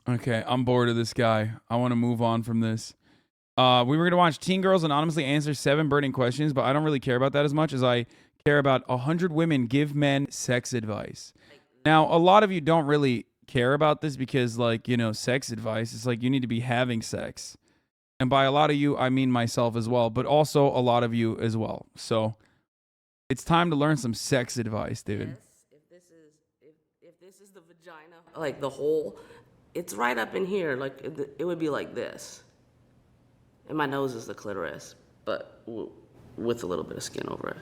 Okay, I'm bored of this guy. I want to move on from this. We were going to watch teen girls anonymously answer 7 burning questions, but I don't really care about that as much as I care about 100 women give men sex advice. Now, a lot of you don't really care about this because, like, you know, sex advice, it's like you need to be having sex. And by a lot of you, I mean myself as well, but also a lot of you as well. So it's time to learn some sex advice, dude. Yes, if this is the vagina, like the hole, it's right up in here. Like it would be like this. And my nose is the clitoris, but with a little bit of skin over it.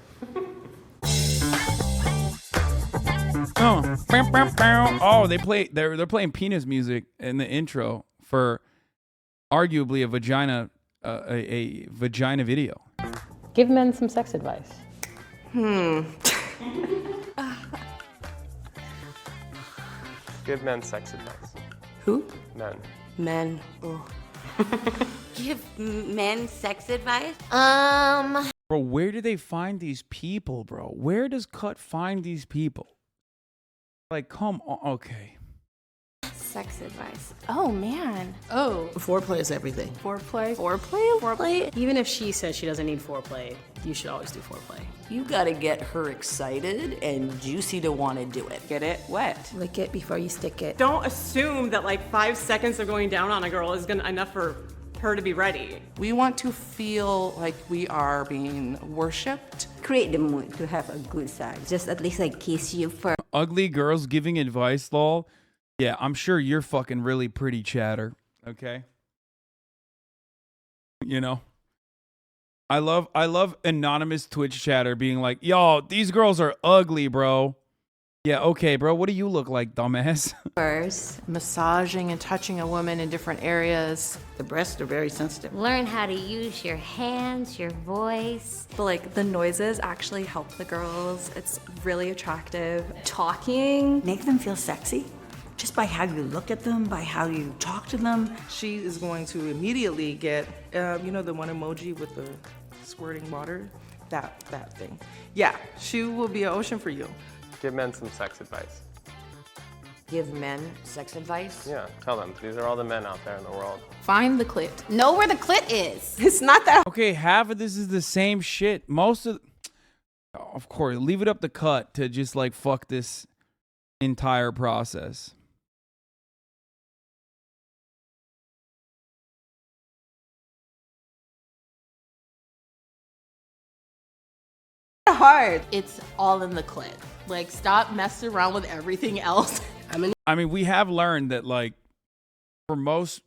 Oh, they're playing penis music in the intro for arguably a vagina video. Give men some sex advice. Give men sex advice. Who? Men. Men. Oh. Give men sex advice? Bro, where do they find these people, bro? Where does Cut find these people? Like, come on. Okay. Sex advice. Oh, man. Oh, Foreplay is everything. foreplay? Foreplay? Even if she says she doesn't need foreplay, you should always do foreplay. You gotta get her excited and juicy to want to do it. Get it wet. Lick it before you stick it. Don't assume that like 5 seconds of going down on a girl is enough for her to be ready. We want to feel like we are being worshipped. Create the mood to have a good sex. Just at least like kiss you first. Ugly girls giving advice, lol. Yeah, I'm sure you're fucking really pretty, chatter. Okay? You know? I love anonymous Twitch chatter being like, yo, these girls are ugly, bro. Yeah, okay, bro. What do you look like, dumbass? First, Massaging and touching a woman in different areas. The breasts are very sensitive. Learn how to use your hands, your voice. But like the noises actually help the girls. It's really attractive. Talking. Make them feel sexy just by how you look at them, by how you talk to them. She is going to immediately get, you know, the one emoji with the squirting water? That thing. Yeah, she will be an ocean for you. Give men some sex advice. Give men sex advice? Yeah, tell them. These are all the men out there in the world. Find the clit. Know where the clit is. It's not that. Okay, half of this is the same shit. Most of course, leave it up to Cut to just like fuck this entire process. Hard. It's all in the clit. Like, stop messing around with everything else. I mean, we have learned that like for most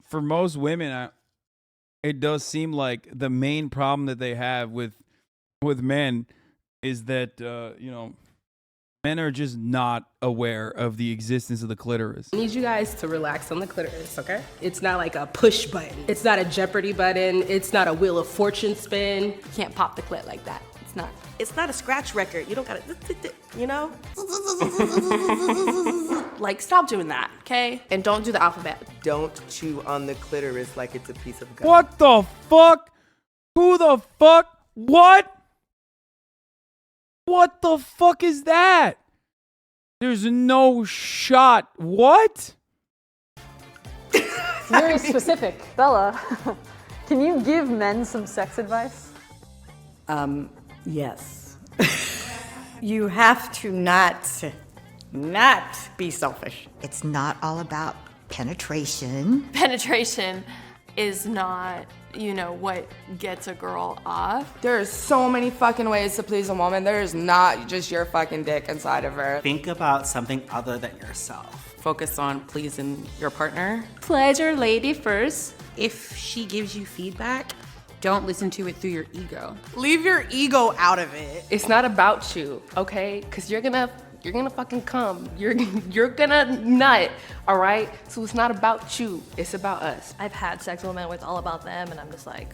women, it does seem like the main problem that they have with men is that you know, men are just not aware of the existence of the clitoris. I need you guys to relax on the clitoris, okay? It's not like a push button. It's not a Jeopardy button. It's not a Wheel of Fortune spin. You can't pop the clit like that. It's not. It's not a scratch record. You don't gotta, you know? Like, stop doing that, okay? And don't do the alphabet. Don't chew on the clitoris like it's a piece of gum. What the fuck? Who the fuck? What? What the fuck is that? There's no shot. What? Very specific. Bella, can you give men some sex advice? Yes. You have to not be selfish. It's not all about penetration. Penetration is not, you know, what gets a girl off. There's so many fucking ways to please a woman. There is not just your fucking dick inside of her. Think about something other than yourself. Focus on pleasing your partner. Pleasure lady first. If she gives you feedback, Don't listen to it through your ego. Leave your ego out of it. It's not about you, okay? Because you're gonna fucking come. You're gonna nut, all right? So it's not about you. It's about us. I've had sex with men where it's all about them, and I'm just like,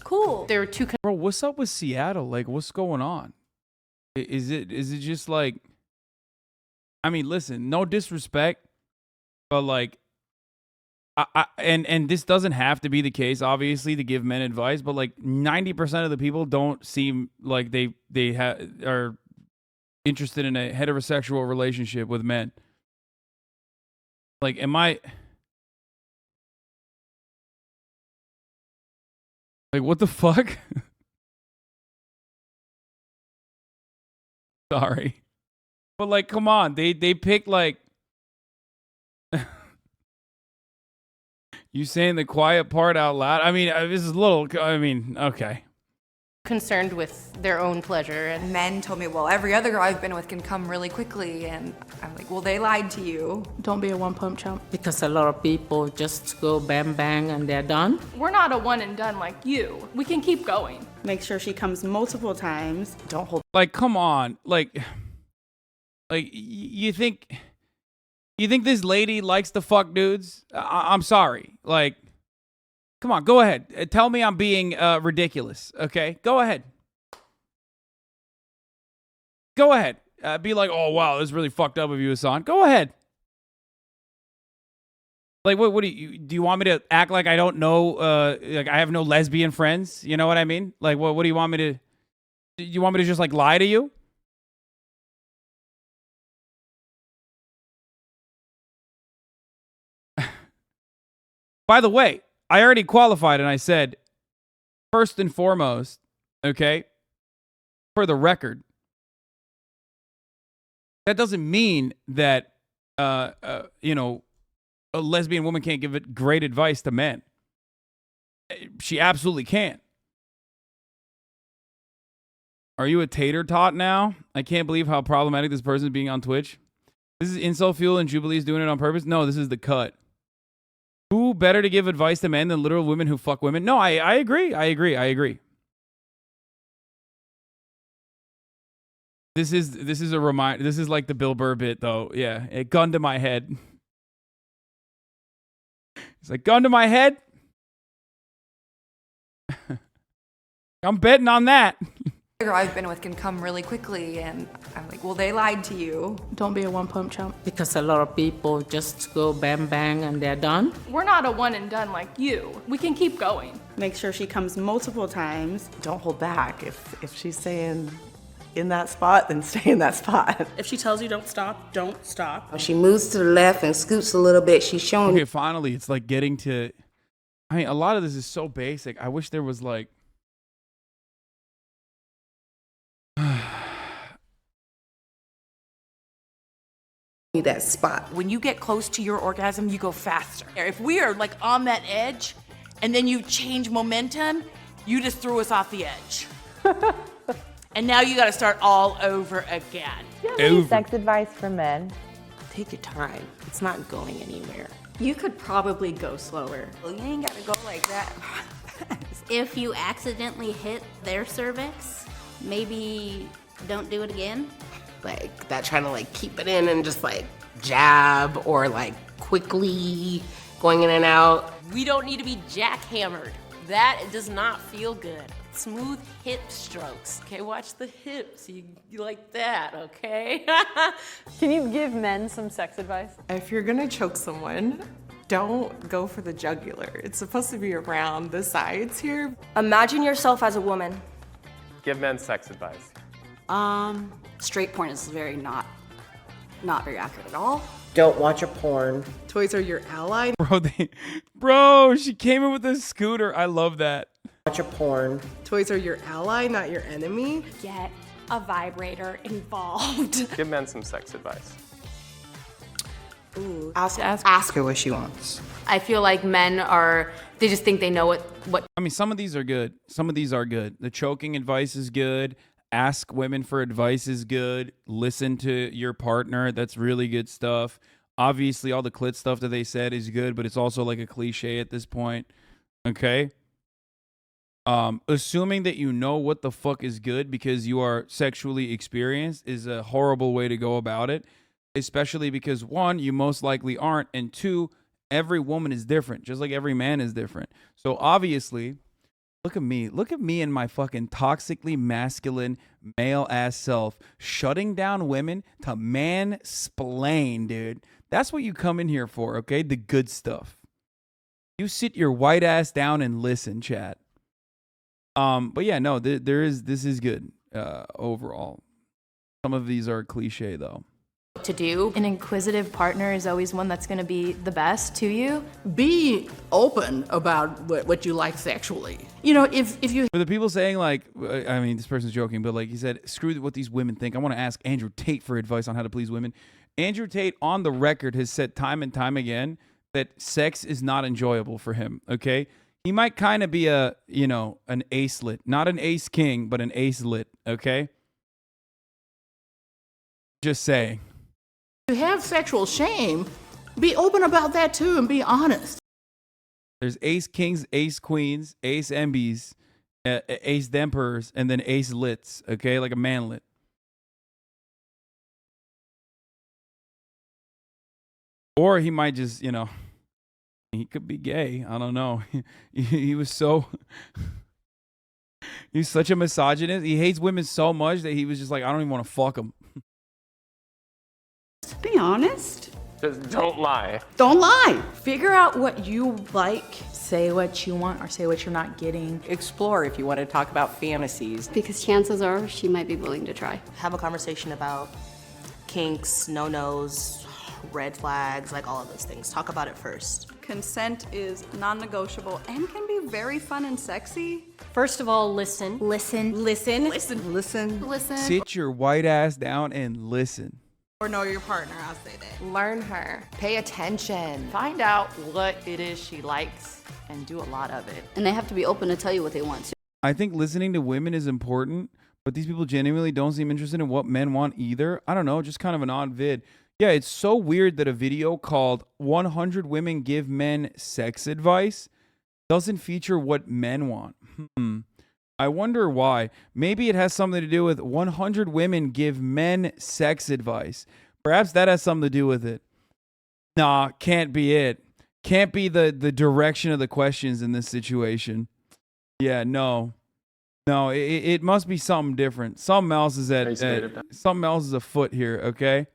cool. There were two. Bro, what's up with Seattle? Like, what's going on? Is it just like? I mean, listen, no disrespect, but like, and this doesn't have to be the case, obviously, to give men advice. But like, 90% of the people don't seem like they are interested in a heterosexual relationship with men. Like, am I like, what the fuck? Sorry. But like, come on. They picked like you saying the quiet part out loud. I mean, this is a little, I mean, okay. Concerned with their own pleasure. And Men told me, well, every other girl I've been with can come really quickly. And I'm like, well, they lied to you. Don't be a one-pump chump. Because a lot of people just go bang bang and they're done. We're not a one and done like you. We can keep going. Make sure she comes multiple times. Don't hold. Like, come on. Like you think this lady likes to fuck dudes? I'm sorry. Like, come on, go ahead. Tell me I'm being ridiculous, okay? Go ahead. Go ahead. Be like, oh, wow, this is really fucked up of you, Hasan. Go ahead. Like, what do you want me to act like I don't know, like I have no lesbian friends? You know what I mean? Like, what do you want me to, do you want me to just, like, lie to you? By the way, I already qualified and I said, first and foremost, okay, for the record, that doesn't mean that, you know, a lesbian woman can't give it great advice to men. She absolutely can. Are you a tater tot now? I can't believe how problematic this person is being on Twitch. This is insult fuel and Jubilee's doing it on purpose? No, this is the cut. Who better to give advice to men than literal women who fuck women? No, I agree. I agree. This is a reminder. This is like the Bill Burr bit, though. Yeah, it gun to my head. It's like, gun to my head? I'm betting on that. Girl I've been with can come really quickly. And I'm like, well, they lied to you. Don't be a one-pump chump. Because a lot of people just go bang bang and they're done. We're not a one and done like you. We can keep going. Make sure she comes multiple times. Don't hold back. If she's saying in that spot, then stay in that spot. If she tells you don't stop, don't stop. When she moves to the left and scoots a little bit, she's showing. Okay, finally, it's like getting to, I mean, a lot of this is so basic. I wish there was like, that spot. When you get close to your orgasm, you go faster. If we are like on that edge and then you change momentum, you just threw us off the edge. And now you got to start all over again. Do you have any sex advice for men? Take your time. It's not going anywhere. You could probably go slower. Well, you ain't got to go like that. If you accidentally hit their cervix, maybe don't do it again. Like that, trying to like keep it in and just like jab or like quickly going in and out. We don't need to be jackhammered. That does not feel good. Smooth hip strokes. Okay, watch the hips. You like that, okay? Can you give men some sex advice? If you're gonna choke someone, don't go for the jugular. It's supposed to be around the sides here. Imagine yourself as a woman. Give men sex advice. Straight porn is not very accurate at all. Don't watch a porn. Toys are your ally. Bro, she came in with a scooter. I love that. Watch a porn. Toys are your ally, not your enemy. Get a vibrator involved. Give men some sex advice. Ooh. Ask her what she wants. I feel like men are, they just think they know what. I mean, some of these are good. Some of these are good. The choking advice is good. Ask women for advice is good. Listen to your partner. That's really good stuff. Obviously, all the clit stuff that they said is good, but it's also like a cliche at this point. Okay? Assuming that you know what the fuck is good because you are sexually experienced is a horrible way to go about it, especially because, one, you most likely aren't, and two, every woman is different, just like every man is different. So obviously, look at me and my fucking toxically masculine male-ass self shutting down women to mansplain, dude. That's what you come in here for, okay? The good stuff. You sit your white ass down and listen, chat. But yeah, no, this is good overall. Some of these are cliche though. to do. An inquisitive partner is always one that's going to be the best to you. Be open about what you like sexually. You know, if you... For the people saying, like, I mean, this person's joking, but like he said, screw what these women think. I want to ask Andrew Tate for advice on how to please women. Andrew Tate, on the record, has said time and time again that sex is not enjoyable for him, okay? He might kind of be a, you know, an ace-lit. Not an ace king, but an ace-lit, okay? Just saying. You have sexual shame, be open about that too and be honest. There's ace kings, ace queens, ace MBs, ace emperors, and then ace lits, okay? Like a manlet. Or he might just, you know, he could be gay. I don't know. He was so... He's such a misogynist. He hates women so much that he was just like, I don't even want to fuck them. Be honest. Just don't lie. Don't lie. Figure out what you like. Say what you want or say what you're not getting. Explore if you want to talk about fantasies. Because chances are she might be willing to try. Have a conversation about kinks, no-nos, red flags, like all of those things. Talk about it first. Consent is non-negotiable and can be very fun and sexy. First of all, listen. Listen. Listen. Listen. Listen. Listen. Sit your white ass down and listen. Or know your partner, I'll say that. Learn her. Pay attention. Find out what it is she likes and do a lot of it. And they have to be open to tell you what they want. I think listening to women is important, but these people genuinely don't seem interested in what men want either. I don't know, just kind of an odd vid. Yeah, it's so weird that a video called 100 Women Give Men Sex Advice doesn't feature what men want. I wonder why. Maybe it has something to do with 100 women give men sex advice. Perhaps that has something to do with it. Nah, can't be it. Can't be the direction of the questions in this situation. Yeah, no. No, it must be something different. Something else is something else is afoot here, okay?